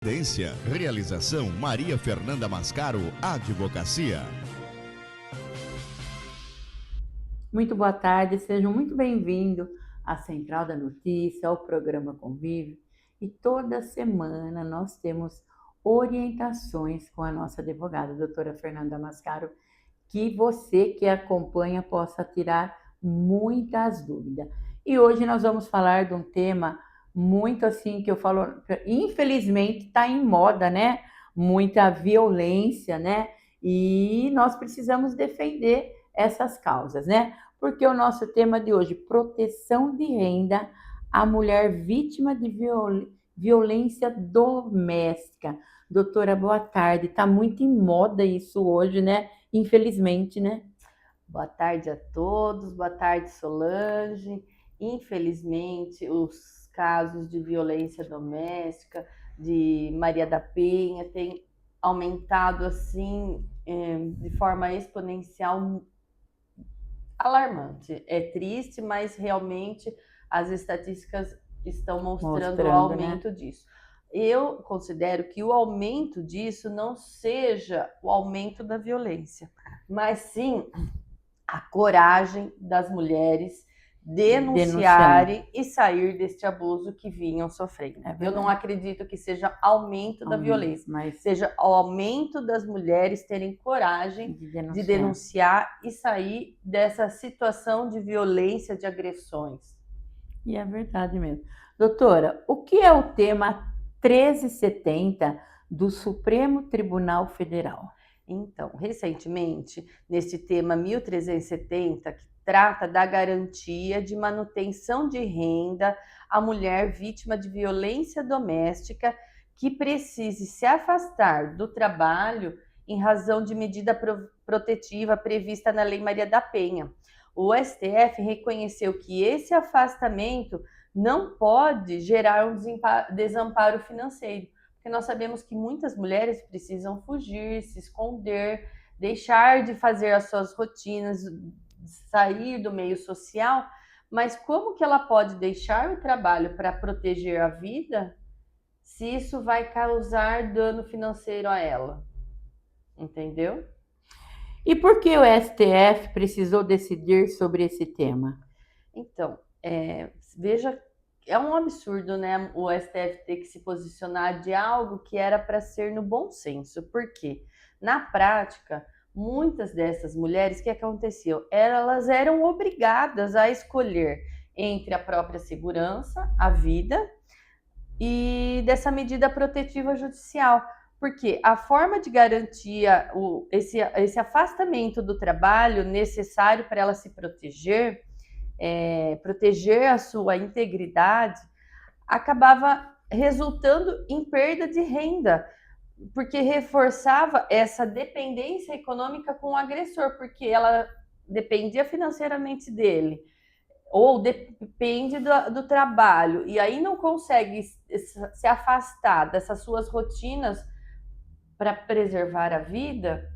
Realização Maria Fernanda Mascaro, Advocacia. Muito boa tarde, sejam muito bem-vindos à Central da Notícia, ao programa Convívio. E toda semana nós temos orientações com a nossa advogada, doutora Fernanda Mascaro, que você que acompanha possa tirar muitas dúvidas. E hoje nós vamos falar de um tema muito assim, que eu falo, infelizmente está em moda, né? Muita violência, né? E nós precisamos defender essas causas, né? Porque o nosso tema de hoje, proteção de renda à mulher vítima de violência doméstica. Doutora, boa tarde. Está muito em moda isso hoje, né? Infelizmente, né? Boa tarde a todos, boa tarde, Solange. Infelizmente, os casos de violência doméstica, de Maria da Penha, têm aumentado assim de forma exponencial, alarmante. É triste, mas realmente as estatísticas estão mostrando o aumento, né, disso. Eu considero que o aumento disso não seja o aumento da violência, mas sim a coragem das mulheres denunciarem e sair deste abuso que vinham sofrendo. Eu não acredito que seja aumento da violência, mas seja o aumento das mulheres terem coragem de denunciar e sair dessa situação de violência, de agressões. E é verdade mesmo. Doutora, o que é o tema 1370 do Supremo Tribunal Federal? Então, recentemente, neste tema 1370, que trata da garantia de manutenção de renda à mulher vítima de violência doméstica que precise se afastar do trabalho em razão de medida protetiva prevista na Lei Maria da Penha. O STF reconheceu que esse afastamento não pode gerar um desamparo financeiro, porque nós sabemos que muitas mulheres precisam fugir, se esconder, deixar de fazer as suas rotinas, sair do meio social, mas como que ela pode deixar o trabalho para proteger a vida se isso vai causar dano financeiro a ela? Entendeu? E por que o STF precisou decidir sobre esse tema? Então, veja, é um absurdo, né, o STF ter que se posicionar de algo que era para ser no bom senso. Por quê? Na prática, muitas dessas mulheres, o que aconteceu? Elas eram obrigadas a escolher entre a própria segurança, a vida, e dessa medida protetiva judicial. Porque a forma de garantir esse afastamento do trabalho necessário para ela se proteger, proteger a sua integridade, acabava resultando em perda de renda, porque reforçava essa dependência econômica com o agressor, porque ela dependia financeiramente dele, ou depende do trabalho, e aí não consegue se afastar dessas suas rotinas para preservar a vida,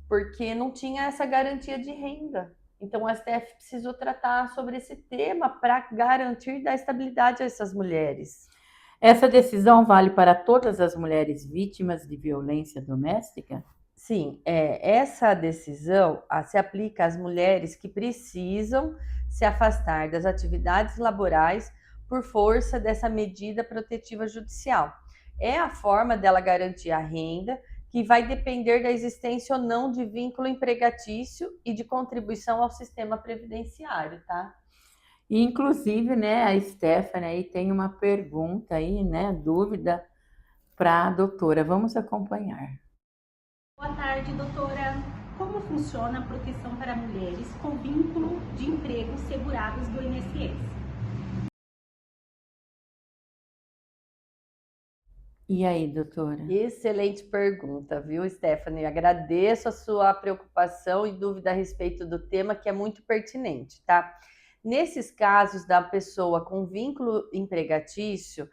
porque não tinha essa garantia de renda. Então, o STF precisou tratar sobre esse tema para garantir da estabilidade a essas mulheres. Essa decisão vale para todas as mulheres vítimas de violência doméstica? Sim, essa decisão se aplica às mulheres que precisam se afastar das atividades laborais por força dessa medida protetiva judicial. É a forma dela garantir a renda, que vai depender da existência ou não de vínculo empregatício e de contribuição ao sistema previdenciário, tá? Inclusive, né, a Stephanie aí tem uma pergunta aí, né, dúvida para a doutora. Vamos acompanhar. Boa tarde, doutora. Como funciona a proteção para mulheres com vínculo de emprego segurados do INSS? E aí, doutora? Excelente pergunta, viu, Stephanie? Agradeço a sua preocupação e dúvida a respeito do tema, que é muito pertinente, tá? Nesses casos da pessoa com vínculo empregatício,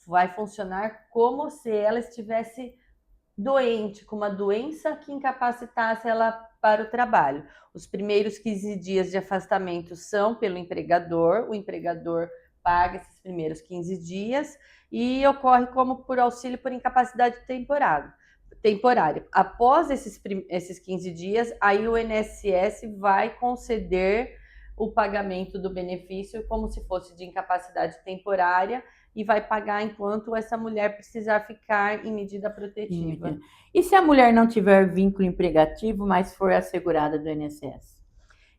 vai funcionar como se ela estivesse doente, com uma doença que incapacitasse ela para o trabalho. Os primeiros 15 dias de afastamento são pelo empregador, o empregador paga esses primeiros 15 dias e ocorre como por auxílio por incapacidade temporária. Após esses 15 dias, aí o INSS vai conceder o pagamento do benefício como se fosse de incapacidade temporária e vai pagar enquanto essa mulher precisar ficar em medida protetiva. E se a mulher não tiver vínculo emregativo, mas for assegurada do INSS?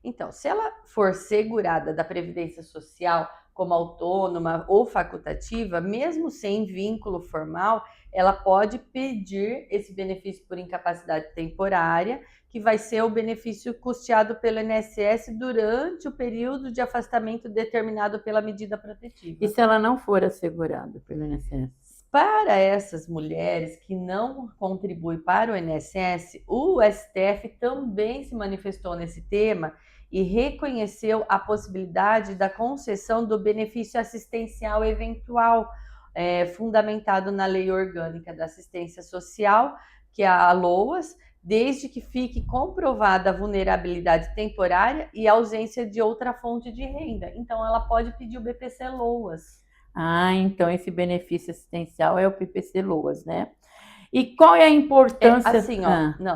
Então, se ela for segurada da Previdência Social como autônoma ou facultativa, mesmo sem vínculo formal, ela pode pedir esse benefício por incapacidade temporária, que vai ser o benefício custeado pelo INSS durante o período de afastamento determinado pela medida protetiva. E se ela não for assegurada pelo INSS? Para essas mulheres que não contribuem para o INSS, o STF também se manifestou nesse tema e reconheceu a possibilidade da concessão do benefício assistencial eventual, fundamentado na Lei Orgânica da Assistência Social, que é a LOAS, desde que fique comprovada a vulnerabilidade temporária e a ausência de outra fonte de renda. Então, ela pode pedir o BPC LOAS. Ah, então esse benefício assistencial é o PPC LOAS, né? E qual é a importância?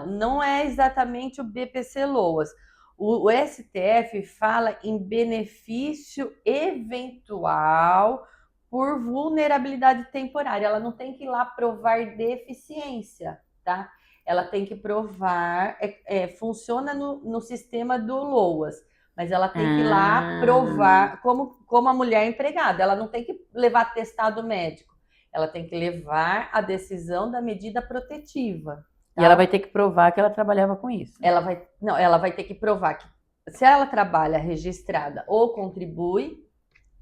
Não é exatamente o BPC LOAS. O STF fala em benefício eventual por vulnerabilidade temporária. Ela não tem que ir lá provar deficiência, tá? Ela tem que provar, funciona no sistema do LOAS, mas ela tem que ir lá provar como a mulher empregada. Ela não tem que levar atestado médico, ela tem que levar a decisão da medida protetiva. Tá? E ela vai ter que provar que ela trabalhava com isso. Ela vai ter que provar que se ela trabalha registrada ou contribui,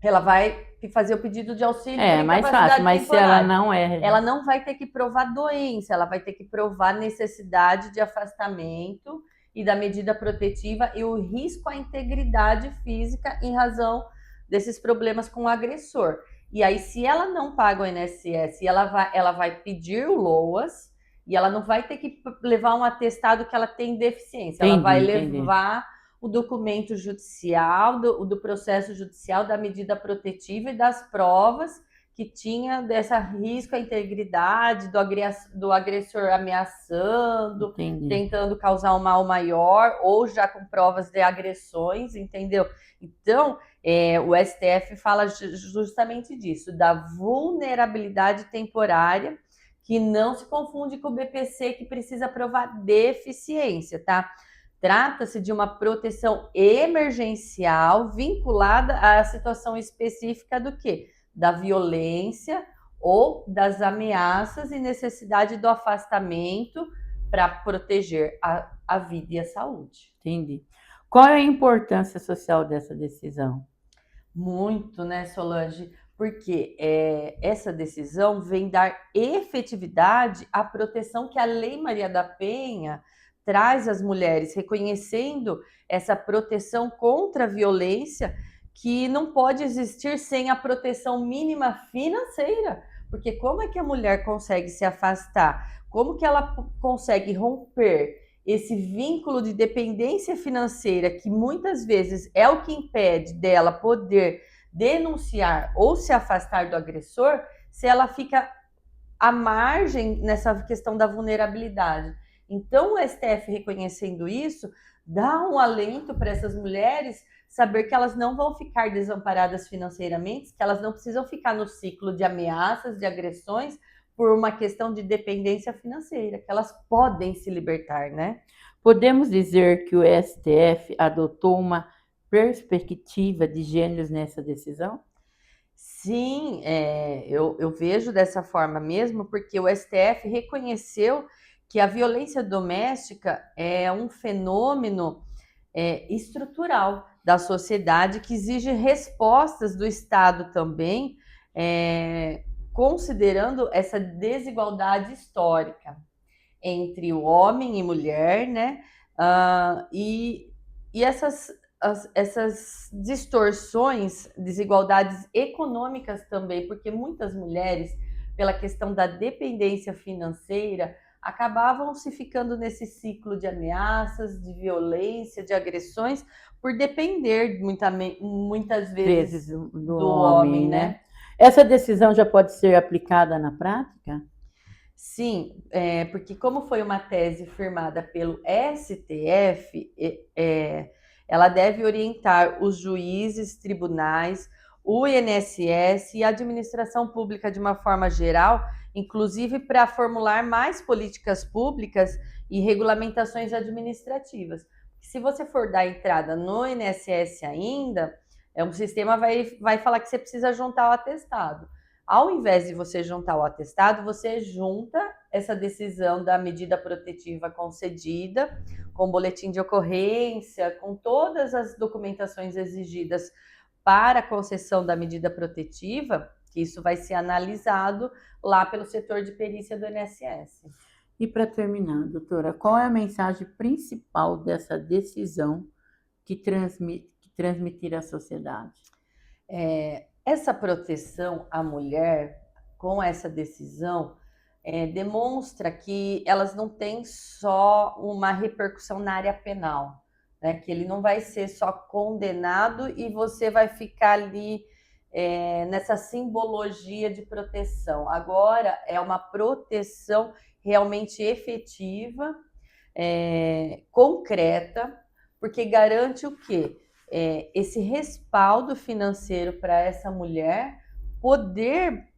ela vai fazer o pedido de auxílio. É mais fácil, mas se ela não ela não vai ter que provar doença, ela vai ter que provar necessidade de afastamento e da medida protetiva e o risco à integridade física em razão desses problemas com o agressor. E aí, se ela não paga o INSS, ela vai pedir o LOAS e ela não vai ter que levar um atestado que ela tem deficiência. Ela vai levar o documento judicial, do processo judicial, da medida protetiva e das provas que tinha dessa risco à integridade, do agressor ameaçando, tentando causar um mal maior, ou já com provas de agressões, entendeu? Então, o STF fala justamente disso, da vulnerabilidade temporária, que não se confunde com o BPC, que precisa provar deficiência, tá? Trata-se de uma proteção emergencial vinculada à situação específica do quê? Da violência ou das ameaças e necessidade do afastamento para proteger a vida e a saúde. Entendi. Qual é a importância social dessa decisão? Muito, né, Solange? Porque essa decisão vem dar efetividade à proteção que a Lei Maria da Penha traz às mulheres, reconhecendo essa proteção contra a violência que não pode existir sem a proteção mínima financeira. Porque como é que a mulher consegue se afastar? Como que ela consegue romper esse vínculo de dependência financeira que muitas vezes é o que impede dela poder denunciar ou se afastar do agressor, se ela fica à margem nessa questão da vulnerabilidade? Então, o STF reconhecendo isso, dá um alento para essas mulheres saber que elas não vão ficar desamparadas financeiramente, que elas não precisam ficar no ciclo de ameaças, de agressões, por uma questão de dependência financeira, que elas podem se libertar, né? Podemos dizer que o STF adotou uma perspectiva de gêneros nessa decisão? Sim, eu vejo dessa forma mesmo, porque o STF reconheceu que a violência doméstica é um fenômeno estrutural da sociedade que exige respostas do Estado também, considerando essa desigualdade histórica entre o homem e mulher, né? E essas distorções, desigualdades econômicas também, porque muitas mulheres, pela questão da dependência financeira, acabavam se ficando nesse ciclo de ameaças, de violência, de agressões, por depender muitas vezes Do do homem, homem, né? né? Essa decisão já pode ser aplicada na prática? Sim, porque como foi uma tese firmada pelo STF, ela deve orientar os juízes, tribunais, o INSS e a administração pública de uma forma geral, inclusive para formular mais políticas públicas e regulamentações administrativas. Se você for dar entrada no INSS ainda, o sistema vai falar que você precisa juntar o atestado. Ao invés de você juntar o atestado, você junta essa decisão da medida protetiva concedida, com boletim de ocorrência, com todas as documentações exigidas para a concessão da medida protetiva, que isso vai ser analisado lá pelo setor de perícia do INSS. E para terminar, doutora, qual é a mensagem principal dessa decisão que transmitir à sociedade? Essa proteção à mulher, com essa decisão, demonstra que elas não têm só uma repercussão na área penal, né? Que ele não vai ser só condenado e você vai ficar ali nessa simbologia de proteção. Agora é uma proteção realmente efetiva, concreta, porque garante o quê? Esse respaldo financeiro para essa mulher poder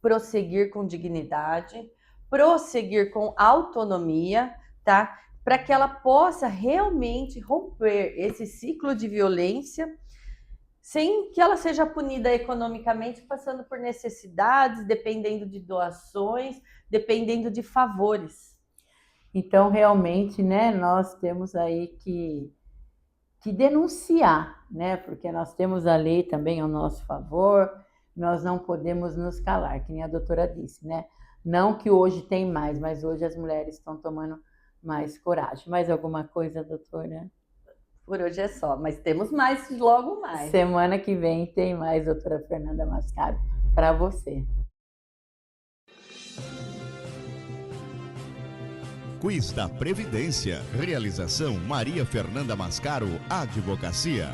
prosseguir com dignidade, prosseguir com autonomia, tá? Para que ela possa realmente romper esse ciclo de violência sem que ela seja punida economicamente, passando por necessidades, dependendo de doações, dependendo de favores. Então, realmente, né, nós temos aí que denunciar, né? Porque nós temos a lei também ao nosso favor, nós não podemos nos calar, que nem a doutora disse, né? Não que hoje tem mais, mas hoje as mulheres estão tomando mais coragem. Mais alguma coisa, doutora? Por hoje é só, mas temos mais logo mais. Semana que vem tem mais, doutora Fernanda Mascaro, para você. Quiz da Previdência. Realização Maria Fernanda Mascaro, Advocacia.